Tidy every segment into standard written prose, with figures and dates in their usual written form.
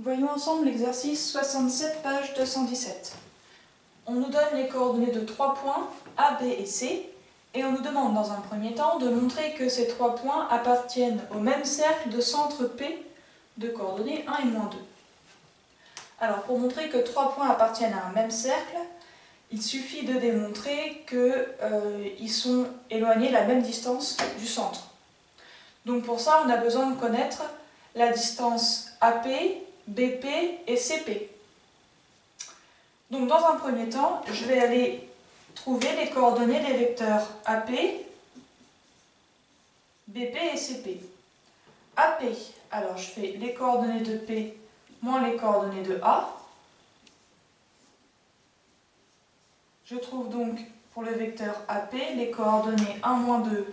Voyons ensemble l'exercice 67, page 217. On nous donne les coordonnées de 3 points, A, B et C, et on nous demande dans un premier temps de montrer que ces 3 points appartiennent au même cercle de centre P de coordonnées 1 et -2. Alors pour montrer que 3 points appartiennent à un même cercle, il suffit de démontrer qu'ils sont éloignés de la même distance du centre. Donc pour ça, on a besoin de connaître la distance AP, BP et CP. Donc dans un premier temps, je vais aller trouver les coordonnées des vecteurs AP, BP et CP. AP, alors je fais les coordonnées de P moins les coordonnées de A. Je trouve donc pour le vecteur AP les coordonnées 1, -2,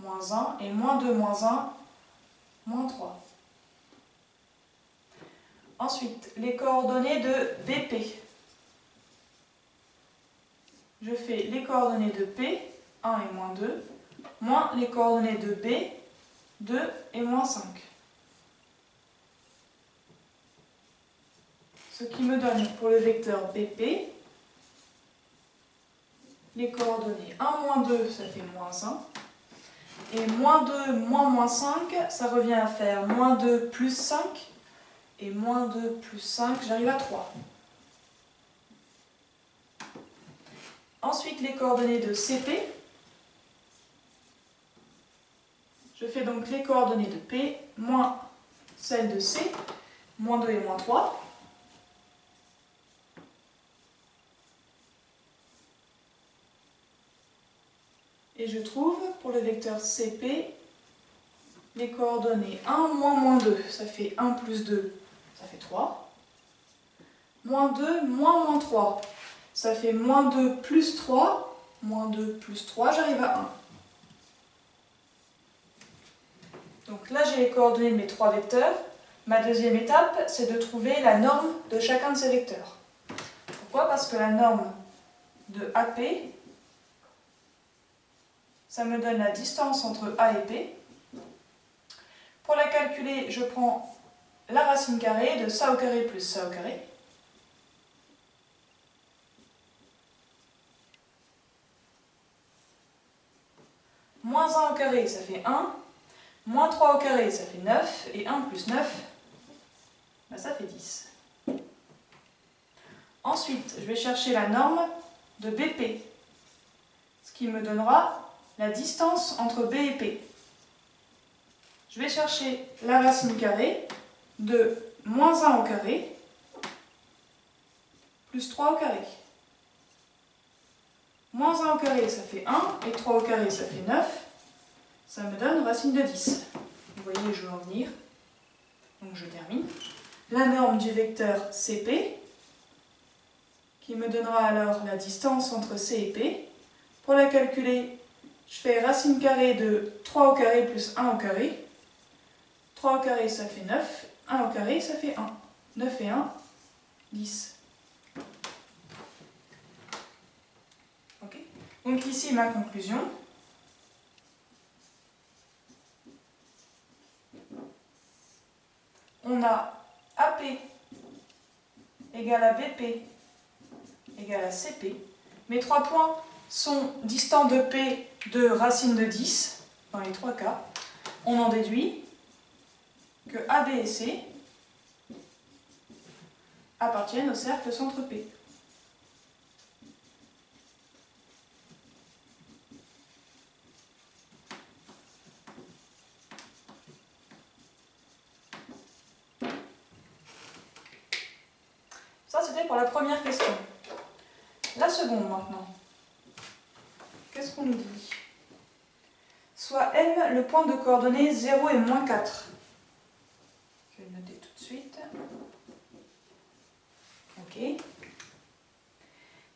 -1 et -2, -1, -3. Ensuite, les coordonnées de BP. Je fais les coordonnées de P, 1 et -2, moins les coordonnées de B, 2 et -5. Ce qui me donne pour le vecteur BP, les coordonnées 1, -2, ça fait -1. Et -2, -5, ça revient à faire -2 plus 5. Et -2 plus 5, j'arrive à 3. Ensuite, les coordonnées de CP. Je fais donc les coordonnées de P moins celles de C, -2 et -3. Et je trouve pour le vecteur CP les coordonnées 1, -2, ça fait 1 plus 2, ça fait 3. -2, -3, ça fait -2 plus 3, -2 plus 3, j'arrive à 1. Donc là, j'ai les coordonnées de mes 3 vecteurs. Ma deuxième étape, c'est de trouver la norme de chacun de ces vecteurs. Pourquoi? Parce que la norme de AP, ça me donne la distance entre A et P. Pour la calculer, je prends la racine carrée de ça au carré plus ça au carré. Moins 1 au carré, ça fait 1. Moins 3 au carré, ça fait 9. Et 1 plus 9, ben ça fait 10. Ensuite, je vais chercher la norme de BP, ce qui me donnera la distance entre B et P. Je vais chercher la racine carrée de moins 1 au carré plus 3 au carré. Moins 1 au carré, ça fait 1, et 3 au carré, ça fait 9. Ça me donne racine de 10. Vous voyez où je veux en venir. Donc je termine. La norme du vecteur CP, qui me donnera alors la distance entre C et P. Pour la calculer, je fais racine carrée de 3 au carré plus 1 au carré. 3 au carré, ça fait 9. 1 au carré, ça fait 1. 9 et 1, 10. Ok. Donc ici, ma conclusion. On a AP égale à BP égale à CP. Mes 3 points sont distants de P de racine de 10, dans les 3 cas. On en déduit que AB et C appartiennent au cercle centre P. Ça, c'était pour la première question. La seconde, maintenant. Qu'est-ce qu'on nous dit? Soit M le point de coordonnées 0 et -4. Je vais le noter tout de suite. Ok.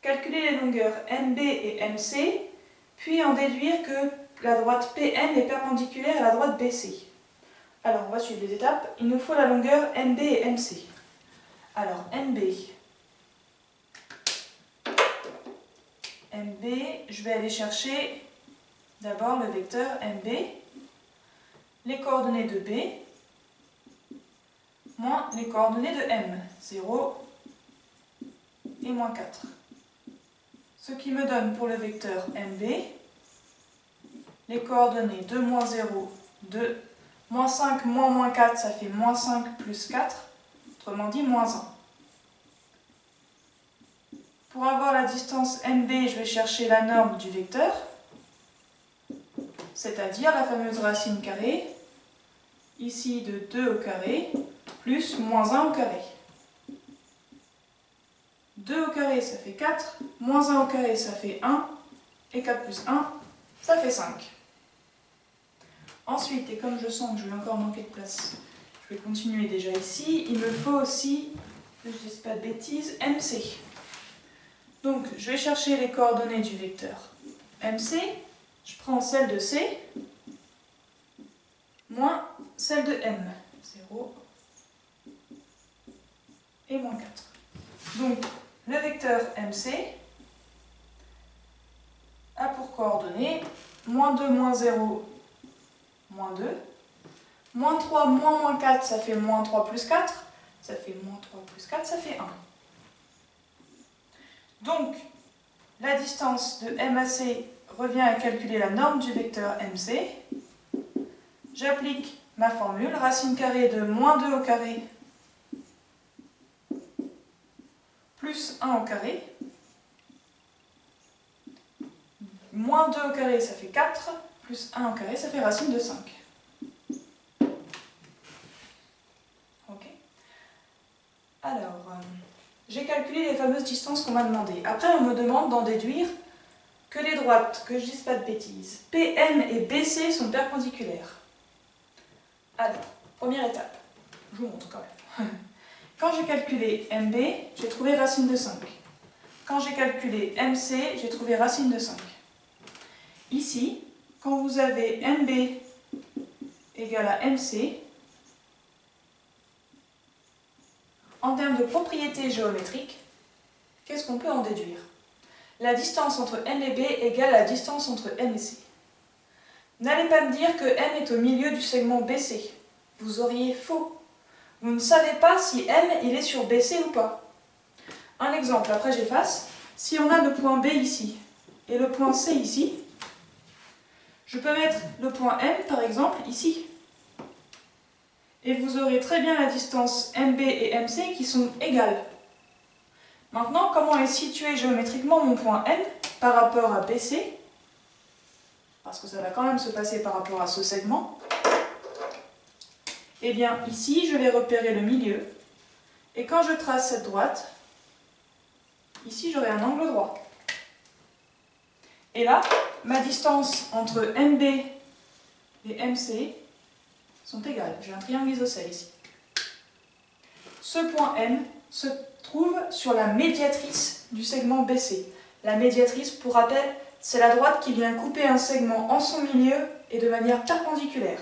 Calculer les longueurs MB et MC, puis en déduire que la droite PN est perpendiculaire à la droite BC. Alors, on va suivre les étapes. Il nous faut la longueur MB et MC. Alors, MB, je vais aller chercher d'abord le vecteur MB, les coordonnées de B, moins les coordonnées de m, 0 et moins 4. Ce qui me donne pour le vecteur MB les coordonnées 2, moins 0, 2, moins 5, moins 4, ça fait moins 5 plus 4, autrement dit moins 1. Pour avoir la distance MB, je vais chercher la norme du vecteur, c'est-à-dire la fameuse racine carrée, ici de 2 au carré, plus moins 1 au carré. 2 au carré, ça fait 4, moins 1 au carré, ça fait 1, et 4 plus 1, ça fait 5. Ensuite, et comme je sens que je vais encore manquer de place, je vais continuer déjà ici, il me faut aussi, que je ne dise pas de bêtises, MC. Donc, je vais chercher les coordonnées du vecteur MC, je prends celle de C, moins celle de M, 0 et moins 4. Donc, le vecteur MC a pour coordonnées moins 2, moins 0, moins 2, moins 3, moins 4, ça fait moins 3 plus 4, ça fait moins 3 plus 4, ça fait 1. Donc, la distance de M à C revient à calculer la norme du vecteur MC. J'applique ma formule, racine carrée de moins 2 au carré plus 1 au carré. Moins 2 au carré, ça fait 4, plus 1 au carré, ça fait racine de 5. Ok. Alors, j'ai calculé les fameuses distances qu'on m'a demandées. Après, on me demande d'en déduire que les droites, que je ne dise pas de bêtises, PM et BC sont perpendiculaires. Alors, première étape, je vous montre quand même. Quand j'ai calculé MB, j'ai trouvé racine de 5. Quand j'ai calculé MC, j'ai trouvé racine de 5. Ici, quand vous avez MB égale à MC, en termes de propriétés géométriques, qu'est-ce qu'on peut en déduire? La distance entre M et B égale la distance entre M et C. N'allez pas me dire que M est au milieu du segment BC. Vous auriez faux. Vous ne savez pas si M il est sur BC ou pas. Un exemple, après j'efface. Si on a le point B ici et le point C ici, je peux mettre le point M par exemple ici. Et vous aurez très bien la distance MB et MC qui sont égales. Maintenant, comment est situé géométriquement mon point M par rapport à BC? Parce que ça va quand même se passer par rapport à ce segment. Eh bien, ici, je vais repérer le milieu. Et quand je trace cette droite, ici, j'aurai un angle droit. Et là, ma distance entre MB et MC sont égales. J'ai un triangle isocèle ici. Ce point M se trouve sur la médiatrice du segment BC. La médiatrice, pour rappel, c'est la droite qui vient couper un segment en son milieu et de manière perpendiculaire.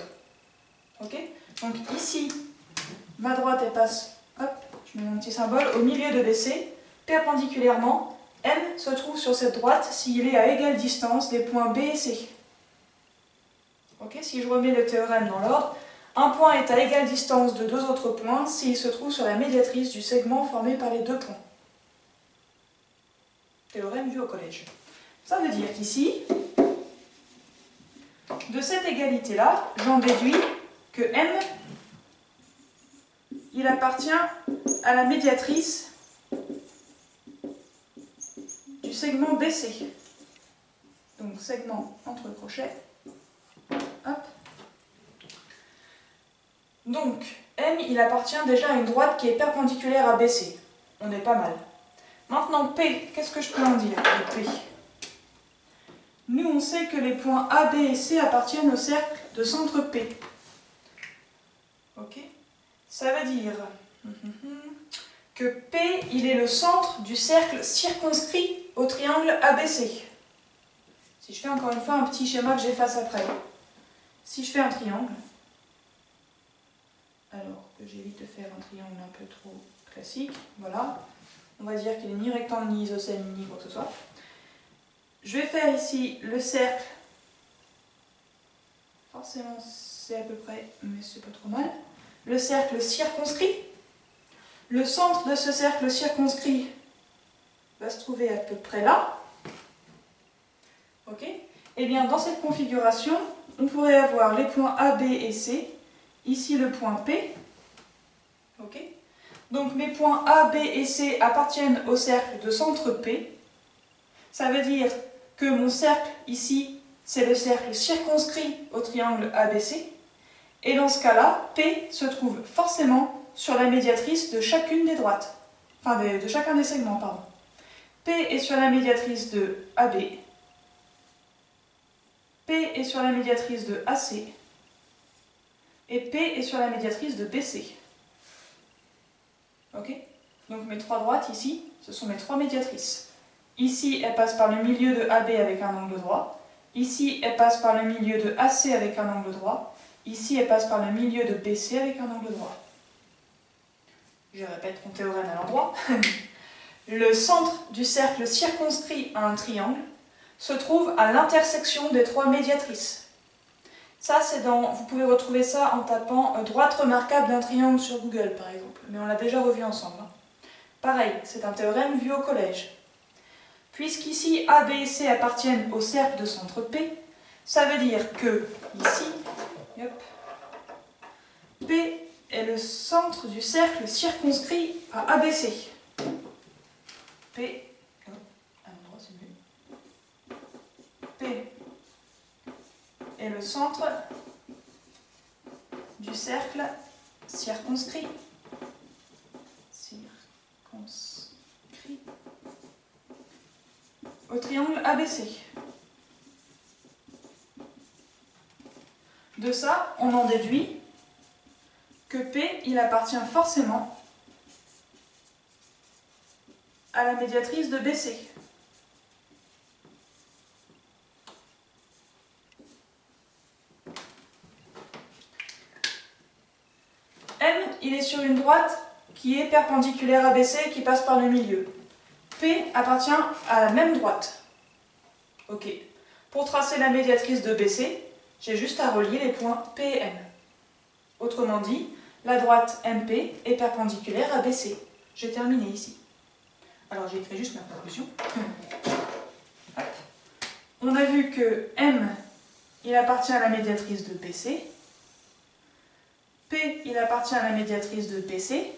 Ok? Donc ici, ma droite elle passe, hop, je mets mon petit symbole, au milieu de BC, perpendiculairement, M se trouve sur cette droite s'il est à égale distance des points B et C. Ok? Si je remets le théorème dans l'ordre, un point est à égale distance de deux autres points s'il se trouve sur la médiatrice du segment formé par les deux points. Théorème vu au collège. Ça veut dire qu'ici, de cette égalité-là, j'en déduis que M, il appartient à la médiatrice du segment BC. Donc segment entre crochets. Hop. Donc, M, il appartient déjà à une droite qui est perpendiculaire à BC. On est pas mal. Maintenant, P, qu'est-ce que je peux en dire de P? Nous, on sait que les points A, B et C appartiennent au cercle de centre P. Ok? Ça veut dire que P, il est le centre du cercle circonscrit au triangle ABC. Si je fais encore une fois un petit schéma que j'efface après. Si je fais un triangle, alors que j'évite de faire un triangle un peu trop classique, voilà. On va dire qu'il n'est ni rectangle, ni isocèle, ni quoi que ce soit. Je vais faire ici le cercle. Forcément, c'est à peu près, mais c'est pas trop mal. Le cercle circonscrit. Le centre de ce cercle circonscrit va se trouver à peu près là. Ok? Et bien dans cette configuration, on pourrait avoir les points A, B et C. Ici le point P. Ok? Donc mes points A, B et C appartiennent au cercle de centre P. Ça veut dire que mon cercle ici, c'est le cercle circonscrit au triangle ABC. Et dans ce cas-là, P se trouve forcément sur la médiatrice de chacune des droites. Enfin, de chacun des segments, pardon. P est sur la médiatrice de AB. P est sur la médiatrice de AC. Et P est sur la médiatrice de BC. Ok? Donc mes trois droites ici, ce sont mes trois médiatrices. Ici, elles passent par le milieu de AB avec un angle droit. Ici, elles passent par le milieu de AC avec un angle droit. Ici, elles passent par le milieu de BC avec un angle droit. Je répète mon théorème à l'endroit. Le centre du cercle circonscrit à un triangle se trouve à l'intersection des trois médiatrices. Ça, c'est dans. Vous pouvez retrouver ça en tapant droite remarquable d'un triangle sur Google, par exemple. Mais on l'a déjà revu ensemble. Pareil, c'est un théorème vu au collège. Puisqu'ici A, B et C appartiennent au cercle de centre P, ça veut dire que ici, hop, P est le centre du cercle circonscrit à ABC. P, à l'endroit c'est mieux. P est le centre du cercle circonscrit. Au triangle ABC. De ça, on en déduit que P, il appartient forcément à la médiatrice de BC. M, il est sur une droite qui est perpendiculaire à BC et qui passe par le milieu. P appartient à la même droite. Ok. Pour tracer la médiatrice de BC, j'ai juste à relier les points P et M. Autrement dit, la droite MP est perpendiculaire à BC. J'ai terminé ici. Alors j'ai écrit juste ma conclusion. On a vu que M, il appartient à la médiatrice de BC. P, il appartient à la médiatrice de BC.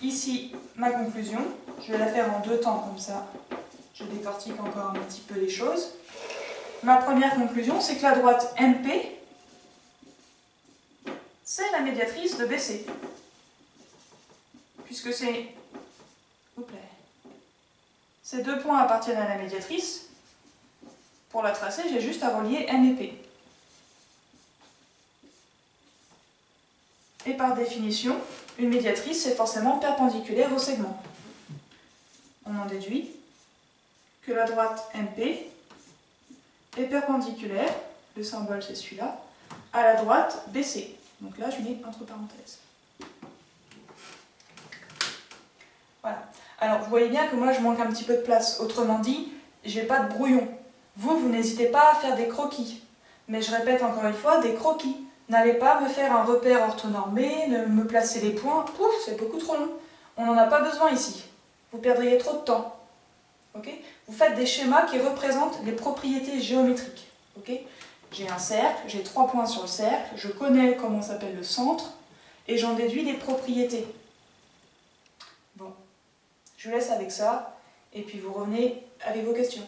Ici, ma conclusion. Je vais la faire en deux temps, comme ça je décortique encore un petit peu les choses. Ma première conclusion, c'est que la droite MP, c'est la médiatrice de BC. Puisque ces deux points appartiennent à la médiatrice, pour la tracer, j'ai juste à relier M et P. Et par définition, une médiatrice est forcément perpendiculaire au segment. On en déduit que la droite MP est perpendiculaire, le symbole c'est celui-là, à la droite BC. Donc là, je mets entre parenthèses. Voilà. Alors, vous voyez bien que moi, je manque un petit peu de place. Autrement dit, j'ai pas de brouillon. Vous n'hésitez pas à faire des croquis. Mais je répète encore une fois, des croquis. N'allez pas me faire un repère orthonormé, ne me placer les points. Pouf, c'est beaucoup trop long. On n'en a pas besoin ici. Vous perdriez trop de temps. Okay, vous faites des schémas qui représentent les propriétés géométriques. Okay, j'ai un cercle, j'ai 3 points sur le cercle, je connais comment s'appelle le centre, et j'en déduis des propriétés. Bon, je vous laisse avec ça, et puis vous revenez avec vos questions.